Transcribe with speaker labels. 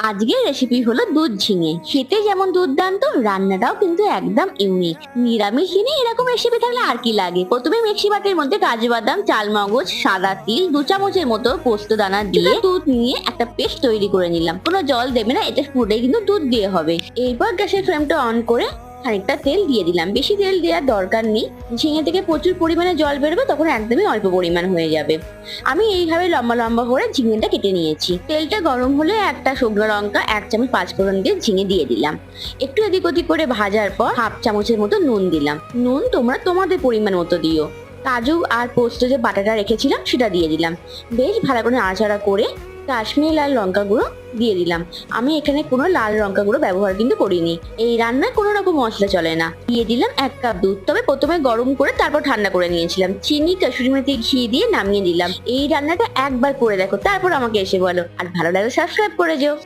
Speaker 1: আজকের রেসিপি হলো দুধ ঝিঙে। খেতে যেমন দুর্দান্ত, রান্নাটাও কিন্তু একদম ইউনিক। নিরামিষ দিনে এরকম রেসিপি থাকলে আর কি লাগে। প্রথমে মিক্সি বাটির মধ্যে কাজু বাদাম, চালমগজ, সাদা তিল, 2 চামচের মতো পোস্ত দানা দিয়ে দুধ নিয়ে একটা পেস্ট তৈরি করে নিলাম। কোনো জল দেবে না, এটা পুরোটাই কিন্তু দুধ দিয়ে হবে। এরপর গ্যাসের ফ্লেমটা অন করে খানিকটা তেল দিয়ে দিলাম। বেশি তেল দেওয়ার দরকার নেই, ঝিঙে থেকে প্রচুর পরিমাণে জল বেরোবে, তখন একদমই অল্প পরিমাণ হয়ে যাবে। আমি এইভাবে লম্বা লম্বা করে ঝিঙেটা কেটে নিয়েছি। তেলটা গরম হলে একটা শুকনো লঙ্কা, 1 চামচ পাঁচফোড়ন দিয়ে ঝিঙে দিয়ে দিলাম। একটু এদিক ওদিক করে ভাজার পর 1/2 চামচের মতো নুন দিলাম। নুন তোমরা তোমাদের পরিমাণ মতো দিও। কাজু আর পোস্ত যে বাটাটা রেখেছিলাম সেটা দিয়ে দিলাম। বেশ ভালো করে নাড়াচাড়া করে কাশ্মীরি লাল লঙ্কা গুঁড়ো দিয়ে দিলাম। আমি এখানে কোনো লাল লঙ্কা গুঁড়ো ব্যবহার কিন্তু করিনি। এই রান্নায় কোনো রকম মশলা চলে না। দিয়ে দিলাম 1 কাপ দুধ, তবে প্রথমে গরম করে তারপর ঠান্ডা করে নিয়েছিলাম। চিনি, কাসুরি মেথি, ঘি দিয়ে নামিয়ে দিলাম। এই রান্নাটা একবার করে দেখো, তারপর আমাকে এসে বলো। আর ভালো লাগলে সাবস্ক্রাইব করে যেও।